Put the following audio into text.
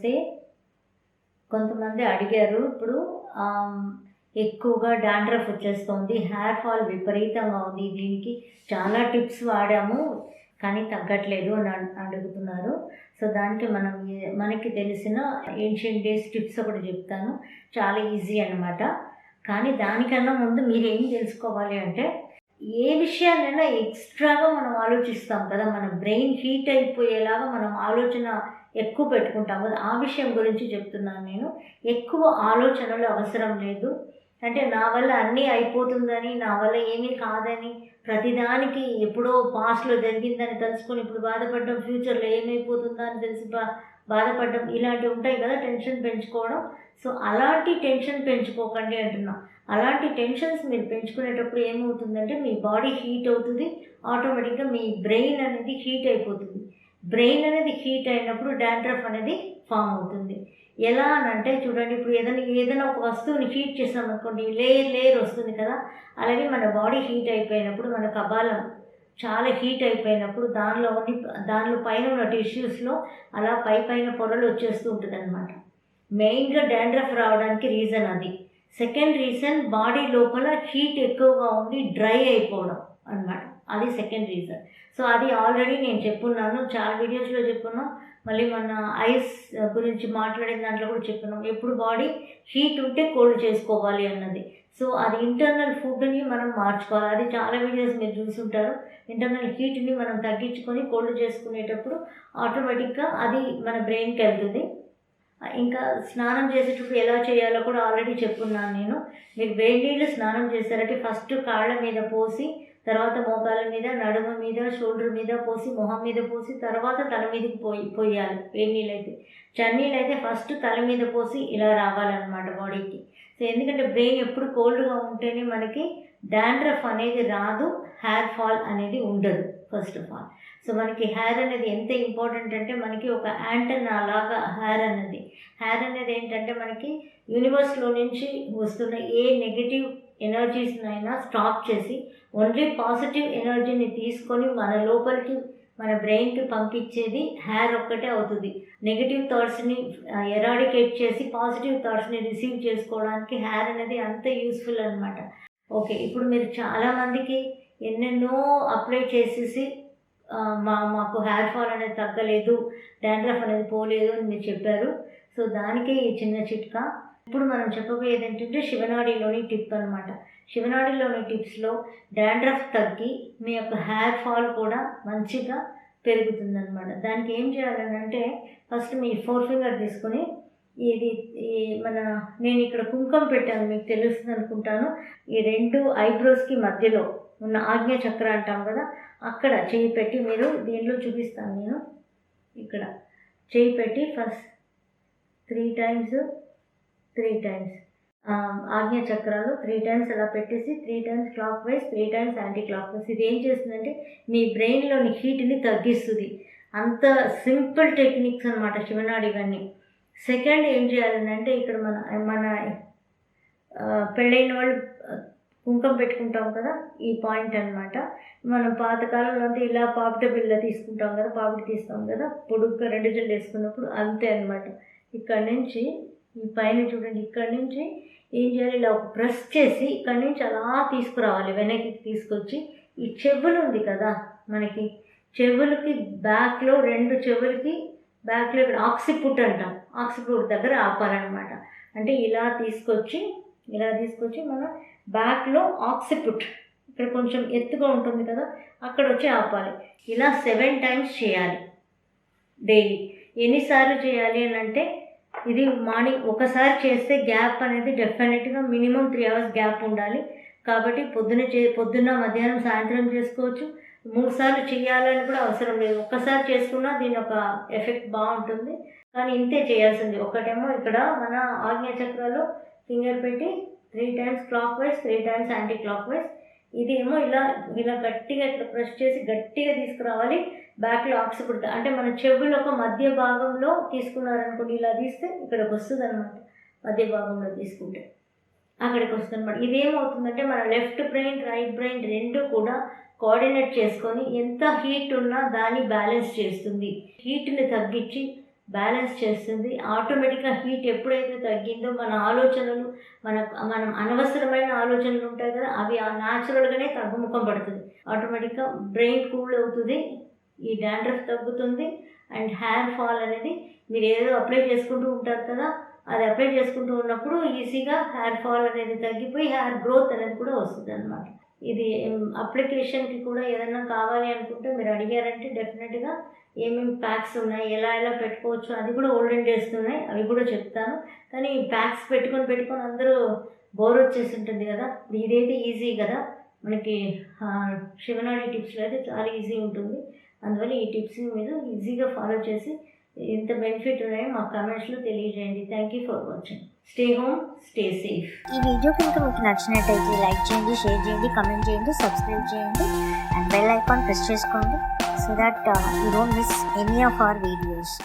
నమస్తే. కొంతమంది అడిగారు ఇప్పుడు ఎక్కువగా డాండ్రఫ్ వచ్చేస్తుంది, హెయిర్ ఫాల్ విపరీతంగా ఉంది, దీనికి చాలా టిప్స్ వాడాము కానీ తగ్గట్లేదు అని అడుగుతున్నారు. సో దానికి మనకి తెలిసిన ఏన్షియంట్ డేస్ టిప్స్ ఒకటి చెప్తాను, చాలా ఈజీ అనమాట. కానీ దానికన్నా ముందు మీరు ఏం తెలుసుకోవాలి అంటే, ఏ విషయాన్నైనా ఎక్స్ట్రాగా మనం ఆలోచిస్తాం కదా, మన బ్రెయిన్ హీట్ అయిపోయేలాగా మనం ఆలోచన ఎక్కువ పెట్టుకుంటాం కదా, ఆ విషయం గురించి చెప్తున్నాను నేను. ఎక్కువ ఆలోచనలు అవసరం లేదు. అంటే నా వల్ల అన్నీ అయిపోతుందని, నా వల్ల ఏమీ కాదని, ప్రతిదానికి ఎప్పుడో పాస్ట్లో జరిగిందని తెలుసుకొని ఇప్పుడు బాధపడడం, ఫ్యూచర్లో ఏమైపోతుందా అని తెలిసి బాధపడడం, ఇలాంటివి ఉంటాయి కదా, టెన్షన్ పెంచుకోవడం. సో అలాంటి టెన్షన్ పెంచుకోకండి అంటున్నా. అలాంటి టెన్షన్స్ మీరు పెంచుకునేటప్పుడు ఏమవుతుందంటే మీ బాడీ హీట్ అవుతుంది, ఆటోమేటిక్గా మీ బ్రెయిన్ అనేది హీట్ అయిపోతుంది. బ్రెయిన్ అనేది హీట్ అయినప్పుడు డాండ్రఫ్ అనేది ఫామ్ అవుతుంది. ఎలా అని అంటే చూడండి, ఇప్పుడు ఏదైనా ఒక వస్తువుని హీట్ చేసామనుకోండి, లేయర్ వస్తుంది కదా. అలాగే మన బాడీ హీట్ అయిపోయినప్పుడు, మన కపాలం చాలా హీట్ అయిపోయినప్పుడు దానిలో పైన ఉన్న టిష్యూస్లో అలా పైన పొరలు వచ్చేస్తూ ఉంటుంది అనమాట. మెయిన్గా డాండ్రఫ్ రావడానికి రీజన్ అది. సెకండ్ రీజన్ బాడీ లోపల హీట్ ఎక్కువగా ఉండి డ్రై అయిపోవడం అనమాట, అది సెకండ్ రీజన్. సో అది ఆల్రెడీ నేను చెప్పున్నాను, చాలా వీడియోస్లో చెప్పున్నాం, మళ్ళీ మన ఐస్ గురించి మాట్లాడిన దాంట్లో కూడా చెప్పున్నాం. ఎప్పుడు బాడీ హీట్ ఉంటే కోల్డ్ చేసుకోవాలి అన్నది. సో అది ఇంటర్నల్ ఫుడ్ని మనం మార్చుకోవాలి. అది చాలా వీడియోస్ మీరు చూసుంటారు. ఇంటర్నల్ హీట్ని మనం తగ్గించుకొని కోల్డ్ చేసుకునేటప్పుడు ఆటోమేటిక్గా అది మన బ్రెయిన్కి వెళ్తుంది. ఇంకా స్నానం చేసేటప్పుడు ఎలా చేయాలో కూడా ఆల్రెడీ చెప్పున్నాను నేను. మీరు వేడి నీళ్ళు స్నానం చేస్తారంటే ఫస్ట్ కాళ్ళ మీద పోసి, తర్వాత మోకాళ్ళ మీద, నడుము మీద, షోల్డర్ మీద పోసి, మొహం మీద పోసి, తర్వాత తల మీదకి పోయాలి. వేడి నీళ్ళు అయితే, చన్నీళ్ళు అయితే ఫస్ట్ తల మీద పోసి ఇలా రావాలన్నమాట బాడీకి. సో ఎందుకంటే బ్రెయిన్ ఎప్పుడు కోల్డ్గా ఉంటేనే మనకి డాండ్రఫ్ అనేది రాదు, హెయిర్ ఫాల్ అనేది ఉండదు ఫస్ట్ ఆఫ్ ఆల్. సో మనకి హెయిర్ అనేది ఎంత ఇంపార్టెంట్ అంటే, మనకి ఒక యాంటెన్నా లాగా హెయిర్ అనేది ఏంటంటే, మనకి యూనివర్స్లో నుంచి వస్తున్న ఏ నెగిటివ్ ఎనర్జీస్నైనా స్టాప్ చేసి ఓన్లీ పాజిటివ్ ఎనర్జీని తీసుకొని మన లోపలికి, మన బ్రెయిన్కి పంపించేది హెయిర్ ఒక్కటే అవుతుంది. నెగిటివ్ థాట్స్ని ఎరాడికేట్ చేసి పాజిటివ్ థాట్స్ని రిసీవ్ చేసుకోవడానికి హెయిర్ అనేది అంత యూస్ఫుల్ అనమాట. ఓకే, ఇప్పుడు మీరు చాలామందికి ఎన్నెన్నో అప్లై చేసేసి మాకు హెయిర్ ఫాల్ అనేది తగ్గలేదు, డాండ్రఫ్ అనేది పోలేదు అని మీరు చెప్పారు. సో దానికే ఈ చిన్న చిట్కా. ఇప్పుడు మనం చెప్పబోయేది ఏంటంటే శివనాడిలోని టిప్ అనమాట. శివనాడిలోని టిప్స్లో డాండ్రఫ్ తగ్గి మీ యొక్క హెయిర్ ఫాల్ కూడా మంచిగా పెరుగుతుందన్నమాట. దానికి ఏం చేయాలంటే, ఫస్ట్ మీ 4 ఫింగర్ తీసుకొని, నేను ఇక్కడ కుంకుమ పెట్టాను, మీకు తెలుస్తుంది అనుకుంటాను. ఈ 2 ఐబ్రోస్కి మధ్యలో ఉన్న ఆజ్ఞ చక్ర అంటాం కదా, అక్కడ చేయి పెట్టి, మీరు దీనిలో చూపిస్తాను నేను, ఇక్కడ చేయి పెట్టి ఫస్ట్ 3 టైమ్స్ ఆజ్ఞ చక్రాలు 3 టైమ్స్ అలా పెట్టేసి 3 times clock wise, 3 times anti clock wise. ఇది ఏం చేస్తుందంటే మీ బ్రెయిన్లోని హీట్ని తగ్గిస్తుంది. అంత సింపుల్ టెక్నిక్స్ అనమాట శివనాడి ఇవన్నీ. సెకండ్ ఏం చేయాలంటే, ఇక్కడ మన పెళ్ళైన వాళ్ళు కుంకుమ పెట్టుకుంటాం కదా, ఈ పాయింట్ అనమాట. మనం పాతకాలంలో అంతా ఇలా పాపిట బిళ్ళ తీసుకుంటాం కదా, పాపిట తీస్తాం కదా, పొడుగ్గా 2 జల్లు వేసుకున్నప్పుడు అంతే అనమాట. ఇక్కడ నుంచి ఈ పైన చూడండి, ఇక్కడ నుంచి ఏం చేయాలి, ఇలా ఒక ప్రెస్ చేసి ఇక్కడి నుంచి అలా తీసుకురావాలి, వెనక్కి తీసుకొచ్చి ఈ చెవులు ఉంది కదా మనకి, చెవులకి బ్యాక్లో 2 చెవులకి బ్యాక్లో ఇక్కడ ఆక్సిపుట్ అంటాం, ఆక్సిపుట్ దగ్గర ఆపాలన్నమాట. అంటే ఇలా తీసుకొచ్చి మన బ్యాక్లో ఆక్సిపుట్ ఇక్కడ కొంచెం ఎత్తుగా ఉంటుంది కదా, అక్కడ వచ్చి ఆపాలి. ఇలా 7 టైమ్స్ చేయాలి డైలీ. ఎన్నిసార్లు చేయాలి అని అంటే, ఇది మార్నింగ్ ఒకసారి చేస్తే గ్యాప్ అనేది డెఫినెట్గా మినిమం 3 అవర్స్ గ్యాప్ ఉండాలి. కాబట్టి పొద్దున్న, మధ్యాహ్నం, సాయంత్రం చేసుకోవచ్చు. 3 సార్లు చేయాలని కూడా అవసరం లేదు, ఒక్కసారి చేసుకున్నా దీని ఒక ఎఫెక్ట్ బాగుంటుంది. కానీ ఇంతే చేయాల్సింది. ఒకటేమో ఇక్కడ మన ఆజ్ఞ చక్రాలు ఫింగర్ పెట్టి 3 times clock wise, 3 times anti clock wise. ఇదేమో ఇలా గట్టిగా ఇట్లా ప్రెస్ చేసి గట్టిగా తీసుకురావాలి. బ్యాక్లో ఆక్సిపుట్ అంటే మన చెవుల ఒక మధ్య భాగంలో తీసుకున్నారనుకోండి, ఇలా తీస్తే ఇక్కడికి వస్తుంది అనమాట. మధ్య భాగంలో తీసుకుంటే అక్కడికి వస్తుంది అనమాట. ఇదేమవుతుందంటే మన లెఫ్ట్ బ్రెయిన్, రైట్ బ్రెయిన్ 2 కూడా కోఆర్డినేట్ చేసుకొని ఎంత హీట్ ఉన్నా దాన్ని బ్యాలెన్స్ చేస్తుంది. హీట్ని తగ్గించి బ్యాలెన్స్ చేస్తుంది. ఆటోమేటిక్గా హీట్ ఎప్పుడైతే తగ్గిందో మన ఆలోచనలు మనం అనవసరమైన ఆలోచనలు ఉంటాయి కదా, అవి న్యాచురల్గానే తగ్గుముఖం పడుతుంది. ఆటోమేటిక్గా బ్రెయిన్ కూల్ అవుతుంది, ఈ డాండ్రఫ్ తగ్గుతుంది. అండ్ హెయిర్ ఫాల్ అనేది మీరు ఏదో అప్లై చేసుకుంటూ ఉంటారు కదా, అది అప్లై చేసుకుంటూ ఉన్నప్పుడు ఈజీగా హెయిర్ ఫాల్ అనేది తగ్గిపోయి హెయిర్ గ్రోత్ అనేది కూడా వస్తుంది అన్నమాట. ఇది అప్లికేషన్కి కూడా ఏదైనా కావాలి అనుకుంటే మీరు అడిగారంటే డెఫినెట్గా ఏమేమి ప్యాక్స్ ఉన్నాయి, ఎలా పెట్టుకోవచ్చు, అది కూడా ఓల్డెన్ డేస్ ఉన్నాయి, అవి కూడా చెప్తాను. కానీ ఈ ప్యాక్స్ పెట్టుకొని అందరూ బోర్ వచ్చేసి ఉంటుంది కదా, ఇదైతే ఈజీ కదా మనకి. శివనాడి టిప్స్లో అయితే చాలా ఈజీ ఉంటుంది. అందువల్ల ఈ టిప్స్ని మీరు ఈజీగా ఫాలో చేసి ఎంత బెనిఫిట్ ఉన్నాయో మా కామెంట్స్లో తెలియజేయండి. Thank you for watching. Stay home, stay safe. ఈ వీడియో కనుక మీకు నచ్చినట్టయితే లైక్ చేయండి, షేర్ చేయండి, కమెంట్ చేయండి, సబ్స్క్రైబ్ చేయండి అండ్ బెల్ ఐకాన్ ప్రెస్ చేసుకోండి so that you don't miss any of our videos.